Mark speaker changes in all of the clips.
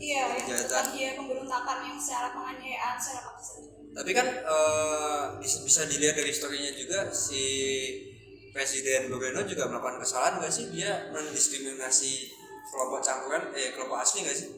Speaker 1: Iya, yang
Speaker 2: kejahatan.
Speaker 1: dia pemberontakan yang secara penganiayaan, secara paksa.
Speaker 2: Tapi kan bisa dilihat dari historinya juga, si Presiden Moreno juga melakukan kesalahan nggak sih? Dia mendiskriminasi kelompok campuran, kelompok asli nggak sih?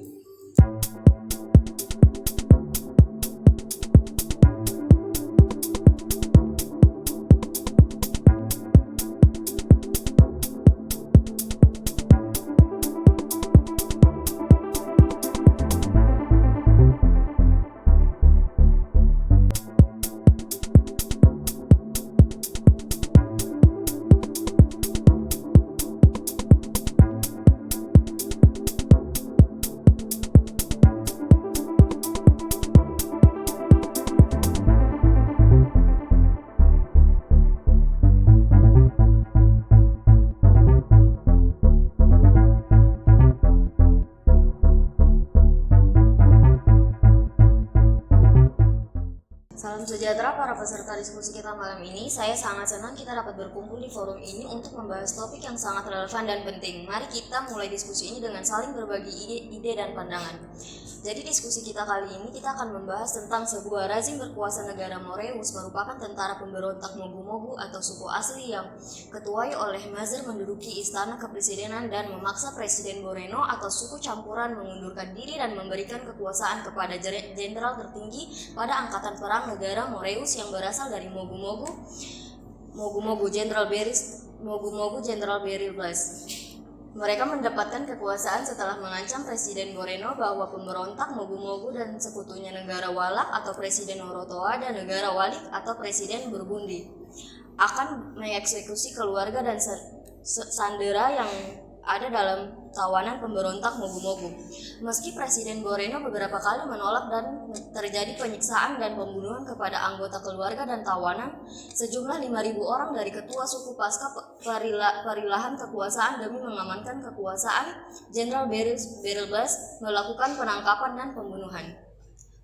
Speaker 3: Salam sejahtera para peserta diskusi kita malam ini. Saya sangat senang kita dapat berkumpul di forum ini untuk membahas topik yang sangat relevan dan penting. Mari kita mulai diskusi ini dengan saling berbagi ide dan pandangan. Jadi diskusi kita kali ini kita akan membahas tentang sebuah rezim berkuasa negara Moreus merupakan tentara pemberontak Mogu-Mogu atau suku asli yang ketuai oleh Mazar menduduki istana kepresidenan dan memaksa Presiden Moreno atau suku campuran mengundurkan diri dan memberikan kekuasaan kepada jenderal tertinggi pada angkatan perang negara Moreus yang berasal dari Mogu-Mogu Jenderal Beryl Blas. Mereka mendapatkan kekuasaan setelah mengancam Presiden Moreno bahwa pemberontak Mogu-Mogu dan sekutunya negara Walak atau Presiden Orotoa dan negara Walik atau Presiden Burgundi akan mengeksekusi keluarga dan sandera yang ada dalam tawanan pemberontak Mogu-Mogu. Meski Presiden Moreno beberapa kali menolak dan terjadi penyiksaan dan pembunuhan kepada anggota keluarga dan tawanan, sejumlah 5.000 orang dari ketua suku pasca perilahan kekuasaan demi mengamankan kekuasaan Jenderal Beryl Blas melakukan penangkapan dan pembunuhan.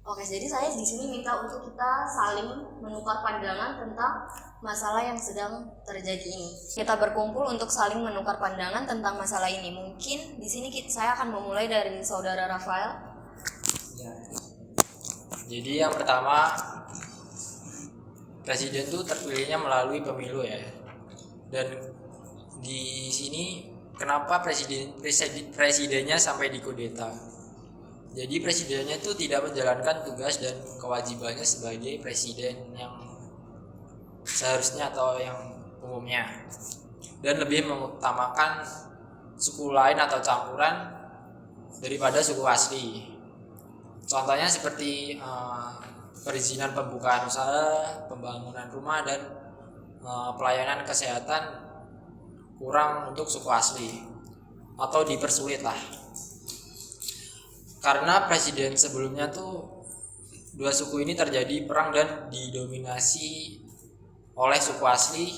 Speaker 3: Oke, jadi saya di sini minta untuk kita saling menukar pandangan tentang masalah yang sedang terjadi ini. Kita berkumpul untuk saling menukar pandangan tentang masalah ini. Mungkin di sini saya akan memulai dari saudara Rafael.
Speaker 4: Ya. Jadi yang pertama, presiden itu terpilihnya melalui pemilu ya. Dan di sini kenapa presidennya sampai dikudeta? Jadi presidennya itu tidak menjalankan tugas dan kewajibannya sebagai presiden yang seharusnya atau yang umumnya, dan lebih mengutamakan suku lain atau campuran daripada suku asli. Contohnya seperti perizinan pembukaan usaha, pembangunan rumah, dan pelayanan kesehatan kurang untuk suku asli atau dipersulit lah. Karena presiden sebelumnya tuh dua suku ini terjadi perang dan didominasi oleh suku asli,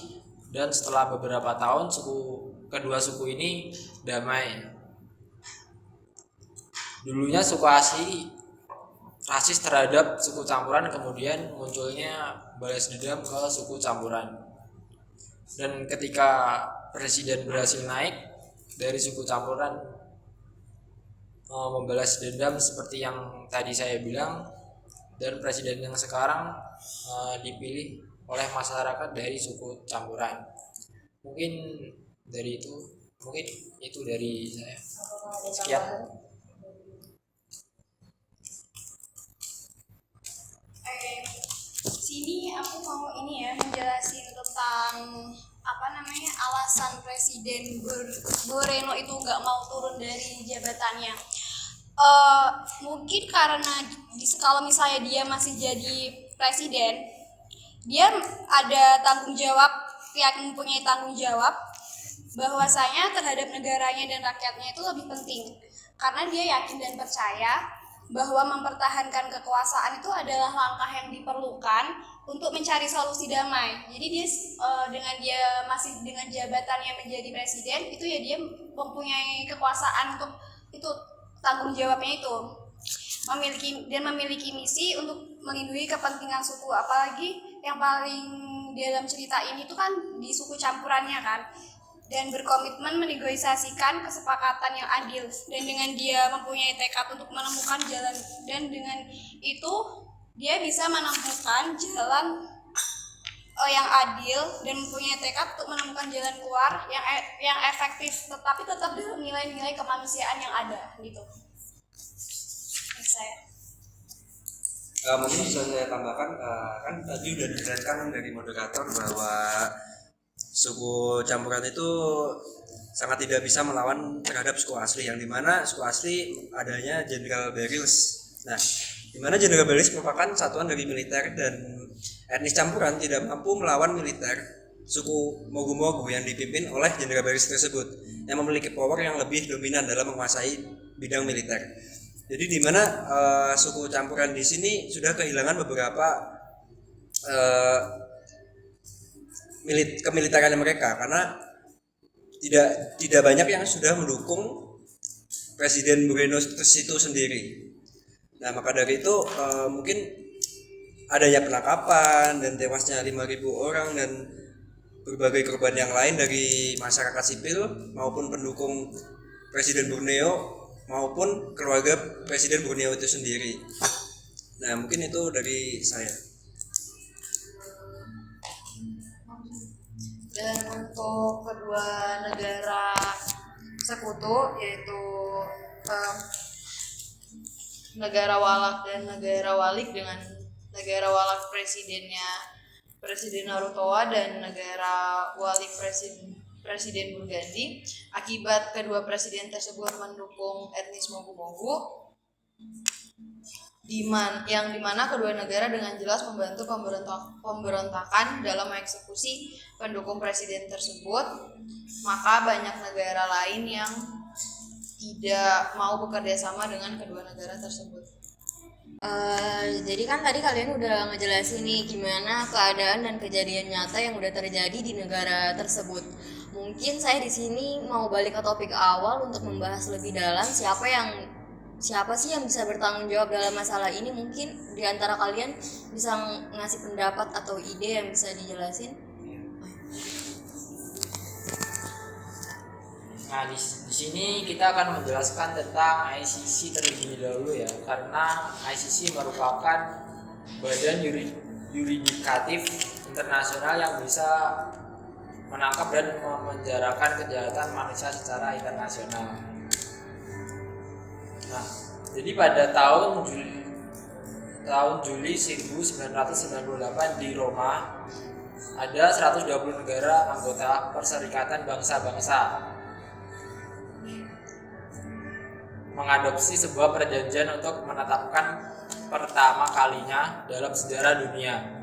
Speaker 4: dan setelah beberapa tahun kedua suku ini damai. Dulunya suku asli rasis terhadap suku campuran, kemudian munculnya balas dendam ke suku campuran. Dan ketika presiden berhasil naik dari suku campuran membalas dendam seperti yang tadi saya bilang, dan presiden yang sekarang dipilih oleh masyarakat dari suku campuran. Mungkin itu dari saya. Sekian.
Speaker 1: Sini aku mau menjelasin tentang alasan Presiden Moreno itu nggak mau turun dari jabatannya. Mungkin karena kalau misalnya dia masih jadi presiden, dia ada tanggung jawab, mempunyai tanggung jawab bahwasanya terhadap negaranya dan rakyatnya itu lebih penting, karena dia yakin dan percaya bahwa mempertahankan kekuasaan itu adalah langkah yang diperlukan untuk mencari solusi damai. Jadi dia masih dengan jabatannya menjadi presiden itu ya, dia mempunyai kekuasaan untuk itu, tanggung jawabnya itu memiliki misi untuk melindungi kepentingan suku, apalagi yang paling dalam cerita ini tuh kan di suku campurannya kan. dan berkomitmen menegosiasikan kesepakatan yang adil, dan dengan dia mempunyai tekad untuk menemukan jalan, dan dengan itu dia bisa menemukan jalan yang adil dan mempunyai tekad untuk menemukan jalan keluar yang efektif, tetapi tetap dalam nilai-nilai kemanusiaan yang ada gitu. Saya
Speaker 2: mungkin bisa saya tambahkan, kan tadi udah dijelaskan dari moderator bahwa suku campuran itu sangat tidak bisa melawan terhadap suku asli, yang dimana suku asli adanya Jenderal Beryls. Nah, dimana Jenderal Beryls merupakan satuan dari militer, dan etnis campuran tidak mampu melawan militer suku Mogu-Mogu yang dipimpin oleh Jenderal Beryls tersebut, yang memiliki power yang lebih dominan dalam menguasai bidang militer. Jadi di mana suku campuran di sini sudah kehilangan beberapa kemiliteran mereka, karena tidak banyak yang sudah mendukung Presiden Moreno itu sendiri. Nah, maka dari itu mungkin adanya penangkapan dan tewasnya 5.000 orang dan berbagai korban yang lain dari masyarakat sipil maupun pendukung Presiden Borneo maupun keluarga Presiden Borneo itu sendiri. Nah, mungkin itu dari saya.
Speaker 3: Dan untuk kedua negara sekutu, yaitu negara Walak dan negara Walik, dengan negara Walak Presiden Narutoa dan negara Walik Presiden Burgandi. Akibat kedua presiden tersebut mendukung etnis Mogu-Mogu, yang dimana kedua negara dengan jelas membantu pemberontakan dalam mengeksekusi pendukung presiden tersebut. Maka banyak negara lain yang tidak mau bekerja sama dengan kedua negara tersebut.
Speaker 5: Jadi kan tadi kalian udah ngejelasin nih gimana keadaan dan kejadian nyata yang udah terjadi di negara tersebut. Mungkin saya di sini mau balik ke topik awal untuk membahas lebih dalam siapa sih yang bisa bertanggung jawab dalam masalah ini. Mungkin di antara kalian bisa ngasih pendapat atau ide yang bisa dijelasin.
Speaker 4: Nah, di sini kita akan menjelaskan tentang ICC terlebih dahulu ya, karena ICC merupakan badan yuridikatif internasional yang bisa menangkap dan memenjarakan kejahatan manusia secara internasional. Nah, jadi pada tahun Juli 1998 di Roma ada 120 negara anggota Perserikatan Bangsa-Bangsa mengadopsi sebuah perjanjian untuk menetapkan pertama kalinya dalam sejarah dunia.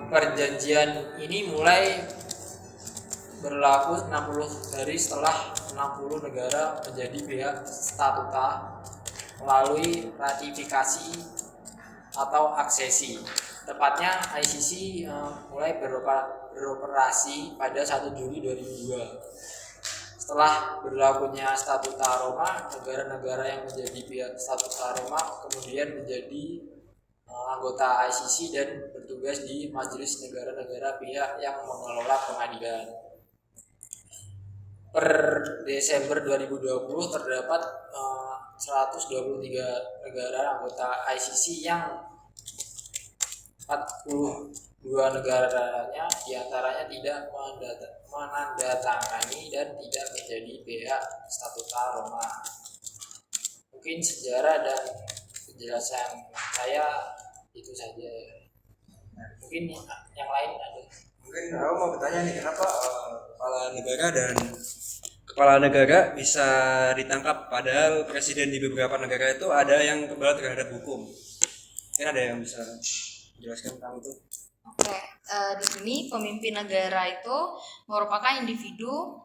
Speaker 4: Perjanjian ini mulai berlaku 60 hari setelah 60 negara menjadi pihak statuta melalui ratifikasi atau aksesi. Tepatnya ICC mulai beroperasi pada 1 Juli 2002. Setelah berlakunya Statuta Roma, negara-negara yang menjadi pihak Statuta Roma kemudian menjadi anggota ICC dan bertugas di Majelis Negara-negara Pihak yang mengelola pengadilan. Per Desember 2020 terdapat 123 negara anggota ICC yang 42 negaranya diantaranya tidak menandatangani dan tidak menjadi pihak Statuta Roma. Mungkin sejarah dan penjelasan saya itu saja. Mungkin yang lain ada.
Speaker 2: Mungkin aku mau bertanya nih, kenapa kepala negara bisa ditangkap padahal presiden di beberapa negara itu ada yang kebal terhadap hukum? Mungkin ada yang bisa menjelaskan tentang itu?
Speaker 3: Oke, di sini pemimpin negara itu merupakan individu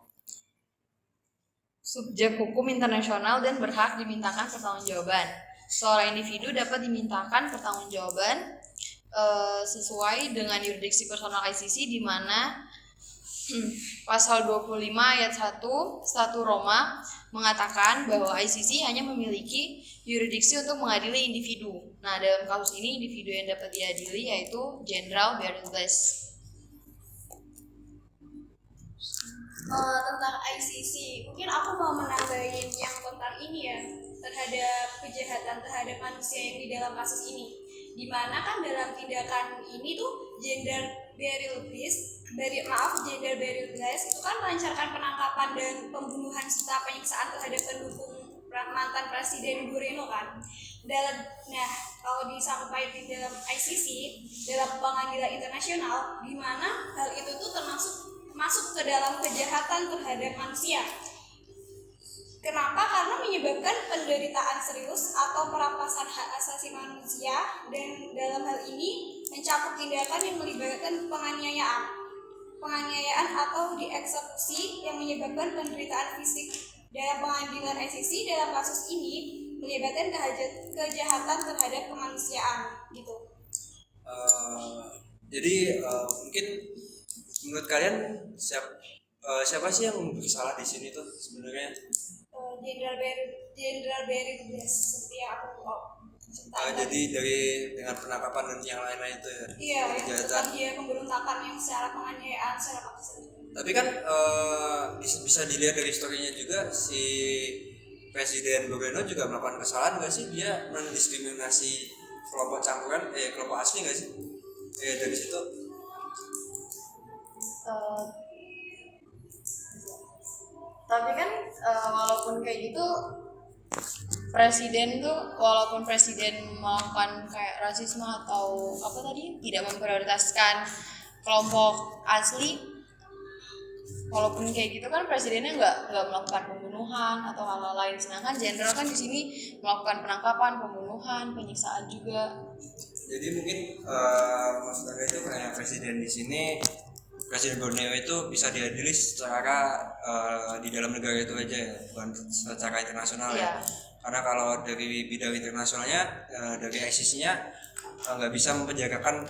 Speaker 3: subjek hukum internasional dan berhak dimintakan pertanggungjawaban. Seorang individu dapat dimintakan pertanggungjawaban sesuai dengan yurisdiksi personal ICC, di mana pasal 25 ayat 1 Statuta Roma mengatakan bahwa ICC hanya memiliki yurisdiksi untuk mengadili individu. Nah, dalam kasus ini individu yang dapat diadili yaitu Jenderal Beryls.
Speaker 1: Tentang ICC, mungkin aku mau menambahin yang tentang ini ya, terhadap kejahatan terhadap manusia yang di dalam kasus ini, dimana kan dalam tindakan ini tuh gender burial itu kan melancarkan penangkapan dan pembunuhan serta penyiksaan terhadap pendukung mantan Presiden Moreno kan. Nah, kalau disampaikan dalam ICC, dalam pengadilan internasional, di mana hal itu tuh masuk ke dalam kejahatan terhadap manusia. Kenapa? Karena menyebabkan penderitaan serius atau perampasan hak asasi manusia, dan dalam hal ini mencakup tindakan yang melibatkan penganiayaan atau dieksekusi yang menyebabkan penderitaan fisik. Dalam pengadilan ICC dalam kasus ini melibatkan kejahatan terhadap kemanusiaan gitu.
Speaker 2: Jadi mungkin menurut kalian siapa sih yang bersalah di sini tuh sebenarnya?
Speaker 1: Jenderal Barry seperti yang aku ceritakan.
Speaker 2: Jadi dengan penangkapan dan yang lain-lain itu ya.
Speaker 1: Iya, yang dia pemberontakan yang secara penganiayaan, secara paksa.
Speaker 2: Tapi kan bisa dilihat dari historinya juga, si Presiden Moreno juga melakukan kesalahan nggak sih? Dia mendiskriminasi kelompok campuran, kelompok asli nggak sih? Dari situ.
Speaker 5: Tapi kan walaupun kayak gitu, presiden tuh walaupun presiden melakukan kayak rasisme atau apa tadi, tidak memprioritaskan kelompok asli, walaupun kayak gitu kan presidennya nggak melakukan pembunuhan atau hal-hal lain, sedangkan jenderal kan di sini melakukan penangkapan, pembunuhan, penyiksaan juga.
Speaker 2: Jadi mungkin maksud Anda itu kayak presiden di sini, Presiden Borneo itu bisa diadili secara di dalam negara itu aja ya, bukan secara internasional ya. Karena kalau dari bidang internasionalnya, dari ICC-nya nggak bisa mempenjarakan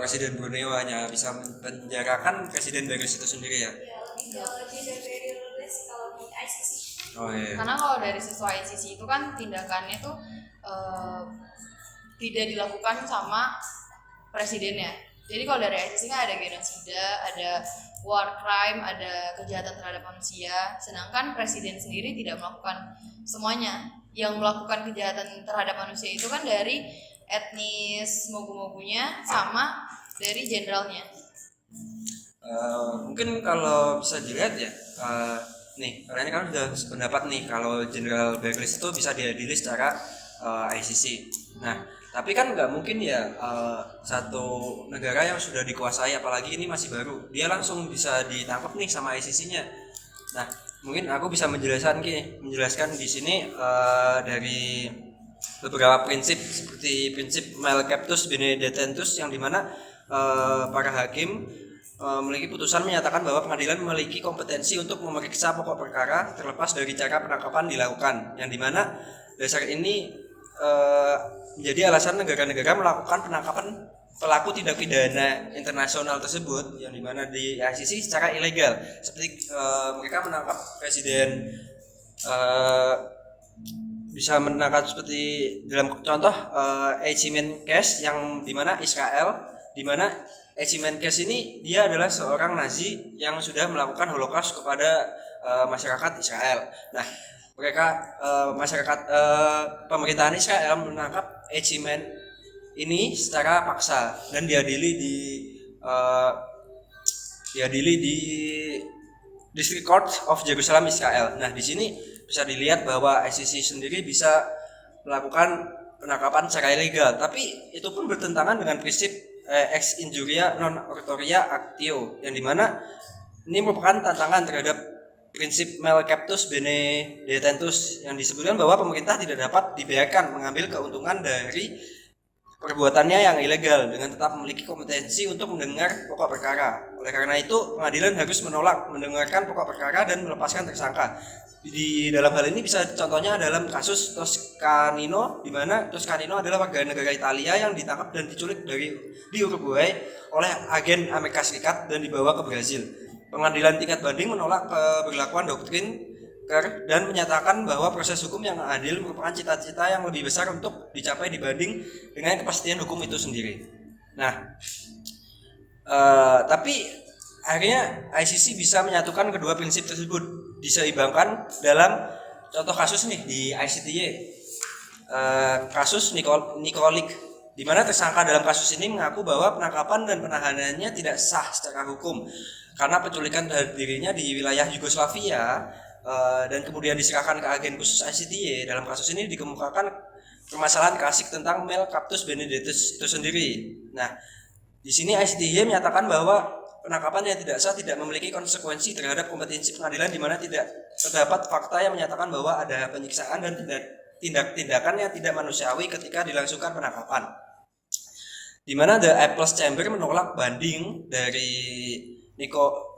Speaker 2: Presiden Borneo, hanya bisa mempenjarakan Presiden Barrios itu sendiri ya.
Speaker 1: Iya, lebih ke gender burial kalau di ICC.
Speaker 2: Oh iya.
Speaker 5: Karena kalau dari siswa ICC itu kan tindakannya tuh tidak dilakukan sama presidennya. Jadi kalau dari ICC kan ada genosida, ada war crime, ada kejahatan terhadap manusia, sedangkan presiden sendiri tidak melakukan semuanya. Yang melakukan kejahatan terhadap manusia itu kan dari etnis mogu-mogunya sama dari jenderalnya.
Speaker 2: Mungkin kalau bisa dilihat ya, nih karena kan sudah sependapat nih kalau Jenderal Barrios itu bisa diadili secara ICC. Nah, tapi kan nggak mungkin ya satu negara yang sudah dikuasai, apalagi ini masih baru, dia langsung bisa ditangkap nih sama ICC-nya. Nah, mungkin aku bisa menjelaskan di sini dari beberapa prinsip, seperti prinsip male captus bene detentus, yang dimana para hakim memiliki putusan menyatakan bahwa pengadilan memiliki kompetensi untuk memeriksa pokok perkara terlepas dari cara penangkapan dilakukan, yang dimana dasar ini menjadi alasan negara-negara melakukan penangkapan pelaku tindak pidana internasional tersebut, yang dimana di ICC secara ilegal, seperti mereka menangkap presiden, bisa menangkap seperti dalam contoh Eichmann case, yang dimana Israel, dimana Eichmann case ini dia adalah seorang Nazi yang sudah melakukan Holocaust kepada masyarakat Israel. Nah, mereka pemerintahan Israel menangkap Eichmann ini secara paksa dan diadili di District Court of Jerusalem Israel. Nah, di sini bisa dilihat bahwa ICC sendiri bisa melakukan penangkapan secara ilegal, tapi itu pun bertentangan dengan prinsip ex injuria non oratoria actio, yang dimana ini merupakan tantangan terhadap prinsip male captus bene detentus, yang disebutkan bahwa pemerintah tidak dapat dibiarkan mengambil keuntungan dari perbuatannya yang ilegal dengan tetap memiliki kompetensi untuk mendengar pokok perkara. Oleh karena itu, pengadilan harus menolak mendengarkan pokok perkara dan melepaskan tersangka. Di dalam hal ini bisa contohnya dalam kasus Toscanino, di mana Toscanino adalah warga negara Italia yang ditangkap dan diculik di Uruguay oleh agen Amerika Serikat dan dibawa ke Brazil. Pengadilan tingkat banding menolak keberlakuan doktrin Kerr dan menyatakan bahwa proses hukum yang adil merupakan cita-cita yang lebih besar untuk dicapai dibanding dengan kepastian hukum itu sendiri. Nah, tapi akhirnya ICC bisa menyatukan kedua prinsip tersebut, diseimbangkan dalam contoh kasus nih di ICTY, kasus Nikolic, di mana tersangka dalam kasus ini mengaku bahwa penangkapan dan penahanannya tidak sah secara hukum karena penculikan dirinya di wilayah Yugoslavia, dan kemudian diserahkan ke agen khusus ICTY. Dalam kasus ini dikemukakan permasalahan klasik tentang Mel Captus Benedictus itu sendiri. Nah, di sini ICTY menyatakan bahwa penangkapan yang tidak sah tidak memiliki konsekuensi terhadap kompetensi pengadilan, di mana tidak terdapat fakta yang menyatakan bahwa ada penyiksaan dan tindakan yang tidak manusiawi ketika dilangsungkan penangkapan. Di mana The Appeals Chamber menolak banding dari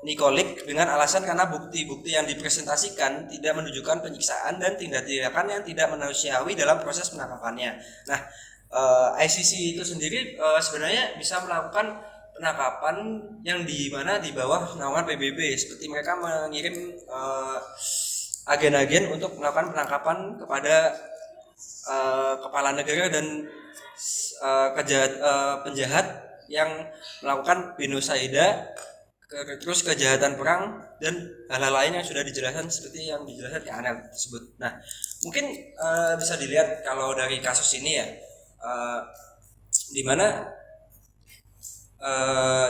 Speaker 2: Nikolic dengan alasan karena bukti-bukti yang dipresentasikan tidak menunjukkan penyiksaan dan tindakan yang tidak manusiawi dalam proses penangkapannya. Nah, ICC itu sendiri sebenarnya bisa melakukan penangkapan yang di mana di bawah naungan PBB, seperti mereka mengirim agen-agen untuk melakukan penangkapan kepada kepala negara dan penjahat yang melakukan genocida, terus kejahatan perang dan hal-hal lain yang sudah dijelaskan seperti yang dijelaskan di Anel tersebut. Nah, mungkin bisa dilihat kalau dari kasus ini ya, di mana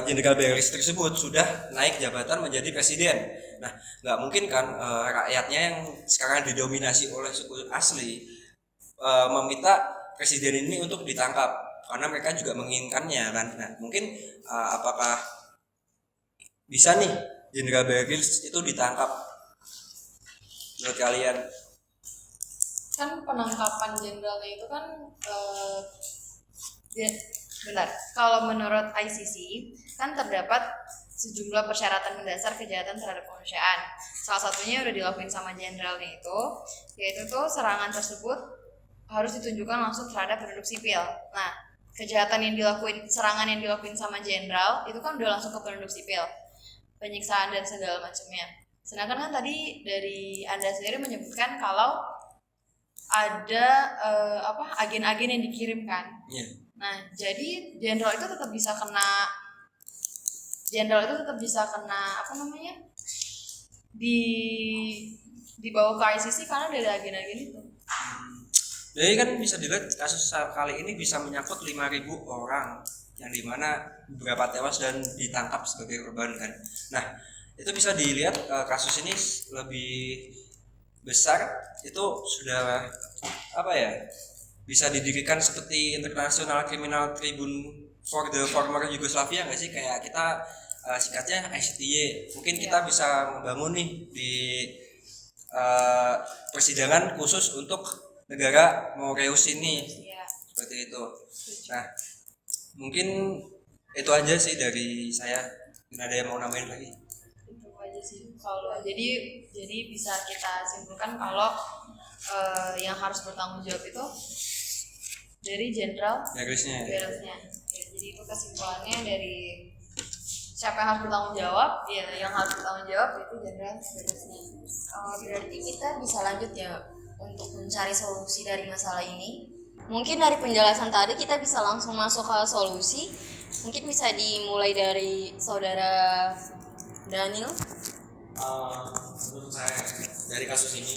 Speaker 2: Jenderal Beris tersebut sudah naik jabatan menjadi presiden. Nah, nggak mungkin kan rakyatnya yang sekarang didominasi oleh suku asli meminta presiden ini untuk ditangkap karena mereka juga menginginkannya kan. Nah, mungkin apakah bisa nih Jenderal Beris itu ditangkap menurut kalian?
Speaker 5: Kan penangkapan jenderalnya itu kan benar. Kalau menurut ICC kan terdapat sejumlah persyaratan mendasar kejahatan terhadap kemanusiaan. Salah satunya udah dilakuin sama jenderalnya itu, yaitu tuh serangan tersebut harus ditunjukkan langsung terhadap penduduk sipil. Nah, serangan yang dilakuin sama jenderal itu kan udah langsung ke penduduk sipil, penyiksaan dan segala macamnya. Sedangkan kan tadi dari Anda sendiri menyebutkan kalau ada agen-agen yang dikirimkan.
Speaker 2: Yeah.
Speaker 5: Nah, jadi jenderal itu tetap bisa kena dibawa ke ICC karena dari agen-agen itu.
Speaker 2: Jadi kan bisa dilihat kasus kali ini bisa menyangkut 5.000 orang yang dimana beberapa tewas dan ditangkap sebagai korban kan. Nah, itu bisa dilihat kasus ini lebih besar itu sudah bisa didirikan seperti International Criminal Tribunal for the Former Yugoslavia nggak sih, kayak kita singkatnya ICTY. Mungkin kita bisa membangun nih di persidangan khusus untuk negara Mauritius ini, seperti itu. Nah, mungkin itu aja sih dari saya. Ada yang mau nambahin lagi?
Speaker 5: Itu aja sih. Kalau jadi bisa kita simpulkan kalau yang harus bertanggung jawab itu dari jenderal
Speaker 2: Beresnya.
Speaker 5: Ya, jadi itu kesimpulannya dari siapa yang harus bertanggung jawab, ya yang harus bertanggung jawab itu jenderal Beresnya.
Speaker 3: Berarti kita bisa lanjut ya untuk mencari solusi dari masalah ini. Mungkin dari penjelasan tadi kita bisa langsung masuk ke solusi. Mungkin bisa dimulai dari saudara Daniel.
Speaker 6: Menurut saya dari kasus ini,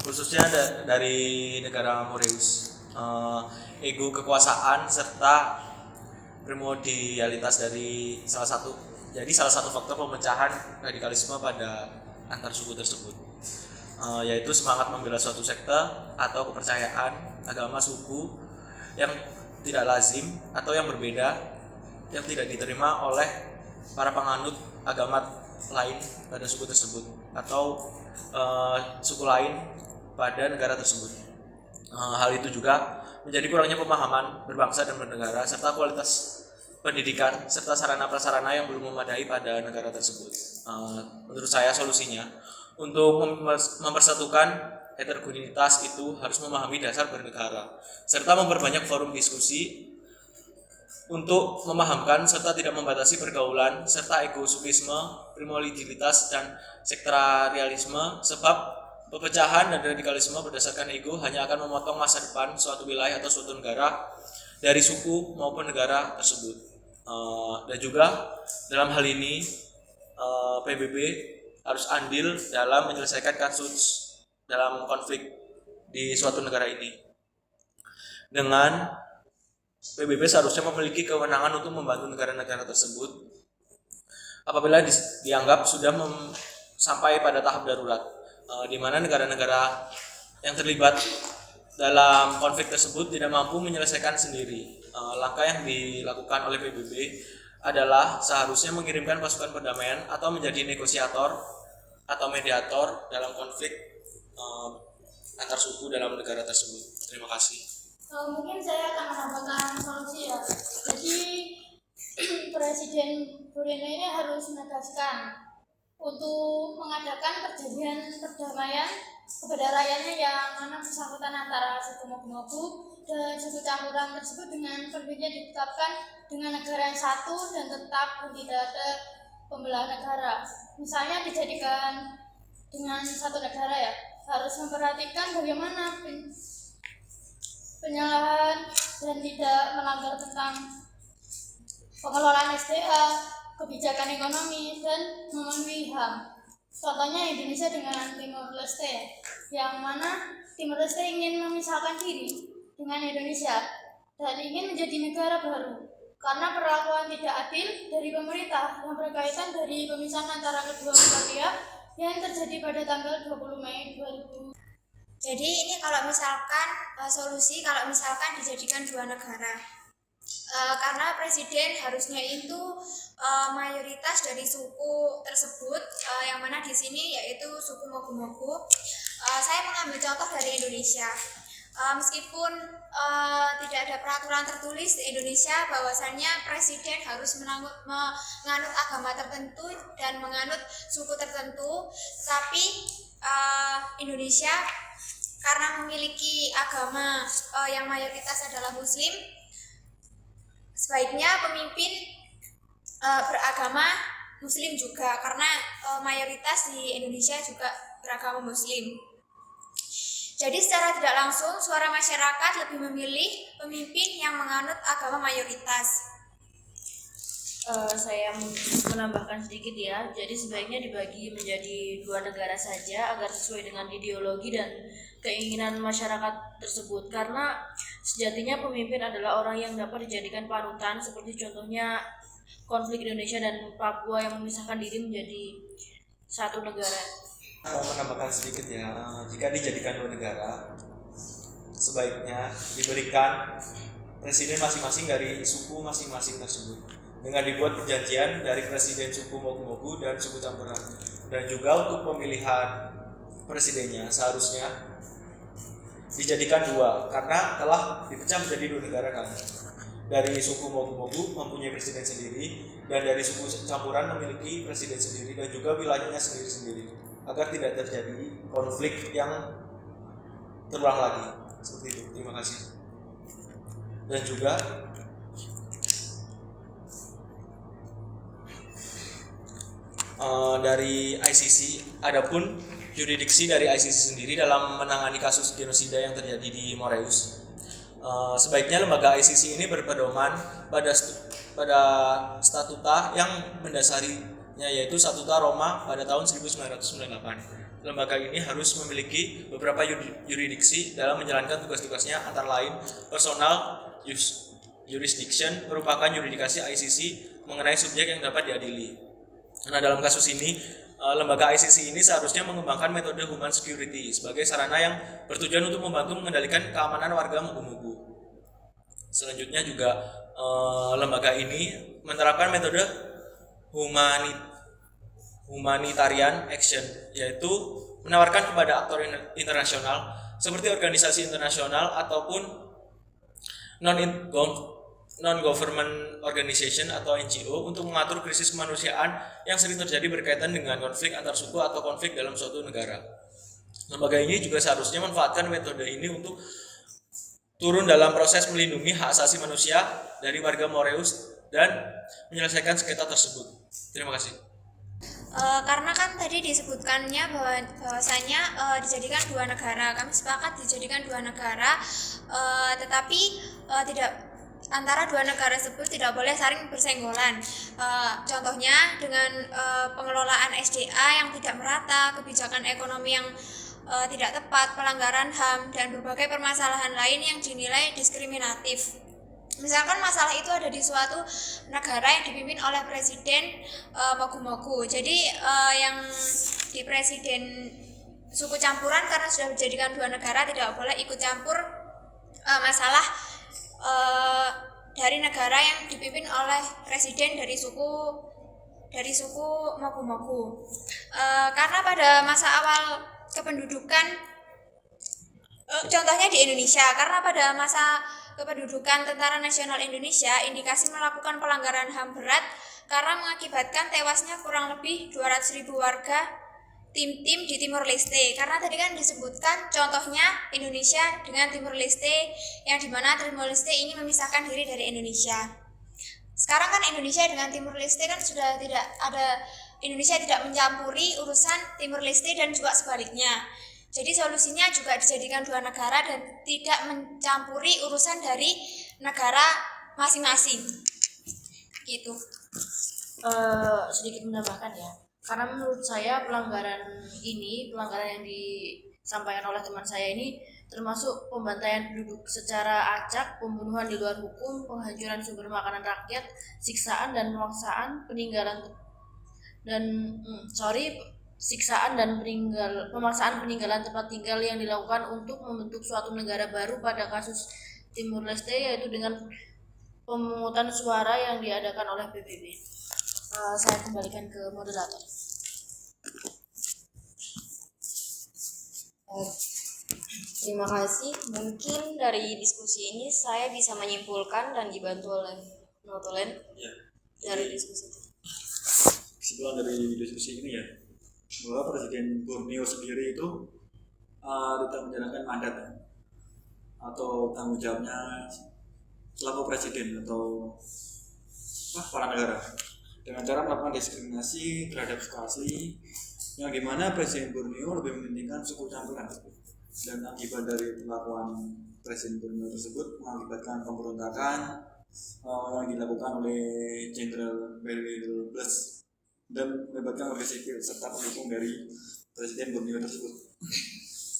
Speaker 6: khususnya dari negara Mauritius, ego kekuasaan serta primordialitas dari salah satu faktor pemecahan radikalisme pada antar suku tersebut, yaitu semangat membela suatu sekte atau kepercayaan agama suku yang tidak lazim atau yang berbeda, yang tidak diterima oleh para penganut agama lain pada suku tersebut atau suku lain pada negara tersebut. Hal itu juga menjadi kurangnya pemahaman berbangsa dan bernegara serta kualitas pendidikan serta sarana prasarana yang belum memadai pada negara tersebut. Menurut saya solusinya untuk mempersatukan heterogenitas itu harus memahami dasar bernegara serta memperbanyak forum diskusi untuk memahamkan serta tidak membatasi pergaulan serta egosukisme, primordialitas dan sektoralisme, sebab perpecahan dan radikalisme berdasarkan ego hanya akan memotong masa depan suatu wilayah atau suatu negara dari suku maupun negara tersebut. Dan juga dalam hal ini PBB harus andil dalam menyelesaikan kasus dalam konflik di suatu negara ini. Dengan PBB seharusnya memiliki kewenangan untuk membantu negara-negara tersebut apabila dianggap sudah sampai pada tahap darurat, di mana negara-negara yang terlibat dalam konflik tersebut tidak mampu menyelesaikan sendiri. Langkah yang dilakukan oleh PBB adalah seharusnya mengirimkan pasukan perdamaian atau menjadi negosiator atau mediator dalam konflik antar suku dalam negara tersebut. Terima kasih.
Speaker 7: Mungkin saya akan menambahkan solusi ya. Jadi Presiden Boreno ini harus menegaskan untuk mengadakan perjanjian perdamaian kepada rakyatnya yang mana bersangkutan antara suku Mogu-Mogu dan suku campuran tersebut dengan konfliknya ditetapkan dengan negara yang satu dan tetap tidak ada pembelah negara. Misalnya dijadikan dengan satu negara ya, harus memperhatikan bagaimana penyalahan dan tidak melanggar tentang pengelolaan SDA, kebijakan ekonomi, dan memenuhi HAM. Contohnya Indonesia dengan Timor Leste, yang mana Timor Leste ingin memisahkan diri dengan Indonesia dan ingin menjadi negara baru karena perlakuan tidak adil dari pemerintah yang berkaitan dari pemisahan antara kedua belah pihak yang terjadi pada tanggal 20 Mei 2000.
Speaker 1: Jadi ini kalau misalkan solusi kalau misalkan dijadikan dua negara, karena presiden harusnya itu mayoritas dari suku tersebut, yang mana di sini yaitu suku Mogu-Mogu. Saya mengambil contoh dari Indonesia. Meskipun tidak ada peraturan tertulis di Indonesia bahwasannya presiden harus menganut agama tertentu dan menganut suku tertentu, tapi Indonesia karena memiliki agama yang mayoritas adalah Muslim, sebaiknya pemimpin beragama Muslim juga, karena mayoritas di Indonesia juga beragama Muslim. Jadi secara tidak langsung suara masyarakat lebih memilih pemimpin yang menganut agama mayoritas.
Speaker 5: Saya menambahkan sedikit ya. Jadi sebaiknya dibagi menjadi dua negara saja agar sesuai dengan ideologi dan keinginan masyarakat tersebut. Karena sejatinya pemimpin adalah orang yang dapat dijadikan panutan, seperti contohnya konflik Indonesia dan Papua yang memisahkan diri menjadi satu negara.
Speaker 6: Mau menambahkan sedikit ya, jika dijadikan dua negara, sebaiknya diberikan presiden masing-masing dari suku masing-masing tersebut, dengan dibuat perjanjian dari presiden suku Mogu-Mogu dan suku campuran. Dan juga untuk pemilihan presidennya seharusnya dijadikan dua, karena telah dipecah menjadi dua negara kan. Dari suku Mogu-Mogu mempunyai presiden sendiri, dan dari suku campuran memiliki presiden sendiri dan juga wilayahnya sendiri-sendiri, agar tidak terjadi konflik yang terulang lagi. Seperti itu. Terima kasih. Dan juga dari ICC, adapun yuridiksi dari ICC sendiri dalam menangani kasus genosida yang terjadi di Moreus, sebaiknya lembaga ICC ini berpedoman pada statuta yang mendasarinya, yaitu Statuta Roma pada tahun 1998. Lembaga ini harus memiliki beberapa yuridiksi dalam menjalankan tugas-tugasnya, antara lain personal jurisdiction merupakan yuridiksi ICC mengenai subjek yang dapat diadili. Nah, dalam kasus ini lembaga ICC ini seharusnya mengembangkan metode human security sebagai sarana yang bertujuan untuk membantu mengendalikan keamanan warga Mogu-Mogu. Selanjutnya juga lembaga ini menerapkan metode humanitarian action, yaitu menawarkan kepada aktor internasional seperti organisasi internasional ataupun non-government organization atau NGO untuk mengatur krisis kemanusiaan yang sering terjadi berkaitan dengan konflik antar suku atau konflik dalam suatu negara. Lembaga ini juga seharusnya memanfaatkan metode ini untuk turun dalam proses melindungi hak asasi manusia dari warga Moreus dan menyelesaikan sengketa tersebut. Terima kasih.
Speaker 1: Karena kan tadi disebutkannya bahwasanya dijadikan dua negara, kami sepakat dijadikan dua negara, tetapi tidak
Speaker 8: antara dua negara tersebut tidak boleh saling bersenggolan. Contohnya dengan pengelolaan SDA yang tidak merata, kebijakan ekonomi yang tidak tepat, pelanggaran HAM, dan berbagai permasalahan lain yang dinilai diskriminatif. Misalkan masalah itu ada di suatu negara yang dipimpin oleh presiden mogu-mogu. Jadi yang di presiden suku campuran karena sudah dijadikan dua negara tidak boleh ikut campur masalah dari negara yang dipimpin oleh presiden dari suku mogu-mogu. Karena pada masa awal kependudukan, contohnya di Indonesia, karena pada masa kependudukan Tentara Nasional Indonesia indikasi melakukan pelanggaran HAM berat karena mengakibatkan tewasnya kurang lebih 200.000 warga tim-tim di Timur Leste. Karena tadi kan disebutkan contohnya Indonesia dengan Timur Leste, yang dimana Timur Leste ingin memisahkan diri dari Indonesia. Sekarang kan Indonesia dengan Timur Leste kan sudah tidak ada, Indonesia tidak mencampuri urusan Timur Leste dan juga sebaliknya. Jadi solusinya juga dijadikan dua negara dan tidak mencampuri urusan dari negara masing-masing. Gitu.
Speaker 5: Sedikit menambahkan ya, karena menurut saya pelanggaran yang disampaikan oleh teman saya ini termasuk pembantaian penduduk secara acak, pembunuhan di luar hukum, penghancuran sumber makanan rakyat, siksaan dan pemaksaan pemaksaan peninggalan tempat tinggal yang dilakukan untuk membentuk suatu negara baru pada kasus Timur Leste, yaitu dengan pemungutan suara yang diadakan oleh PBB. Saya kembalikan ke moderator.
Speaker 3: Terima kasih. Mungkin dari diskusi ini saya bisa menyimpulkan dan dibantu oleh Notolen dari diskusi itu.
Speaker 9: Kesimpulan dari diskusi ini ya, bahwa Presiden Borneo sendiri itu tidak menjalankan mandat atau tanggung jawabnya selaku presiden atau kepala negara dengan cara melakukan diskriminasi terhadap suku asli, yang dimana Presiden Borneo lebih mementingkan suku campuran, dan akibat dari perlakuan Presiden Borneo tersebut mengakibatkan pemberontakan yang dilakukan oleh Jenderal Beryl Bless dan melibatkan warga sipil serta pendukung dari Presiden Borneo tersebut,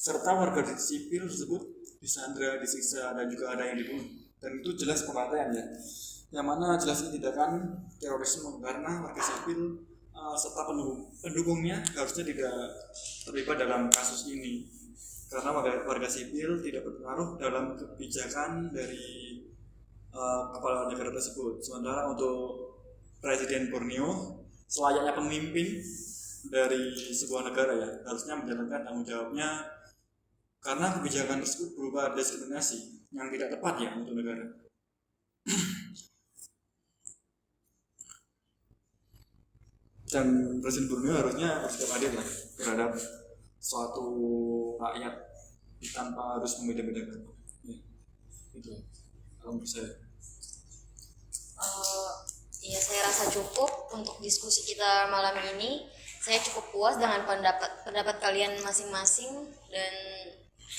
Speaker 9: serta warga sipil tersebut disandra, disiksa, dan juga ada yang dibunuh. Dan itu jelas pembantaian ya, yang mana jelas ini tindakan terorisme karena warga sipil serta pendukungnya harusnya tidak terlibat dalam kasus ini, karena warga sipil tidak berpengaruh dalam kebijakan dari kepala negara tersebut. Sementara untuk Presiden Borneo selayaknya pemimpin dari sebuah negara ya, harusnya menjalankan tanggung jawabnya, karena kebijakan tersebut berupa diskriminasi yang tidak tepat ya untuk negara. Dan Presiden Borneo harusnya bersikap adil lah terhadap suatu rakyat tanpa harus membeda-bedakan. Ya, itu kalau menurut saya.
Speaker 3: Ya, saya rasa cukup untuk diskusi kita malam ini. Saya cukup puas dengan pendapat kalian masing-masing, dan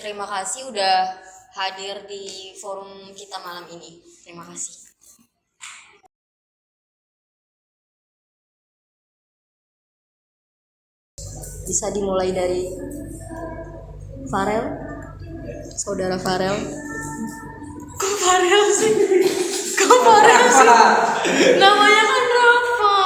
Speaker 3: terima kasih udah hadir di forum kita malam ini. Terima kasih. Bisa dimulai dari Farel, saudara Farel.
Speaker 5: Kok Farel sih? Namanya kan Rafa.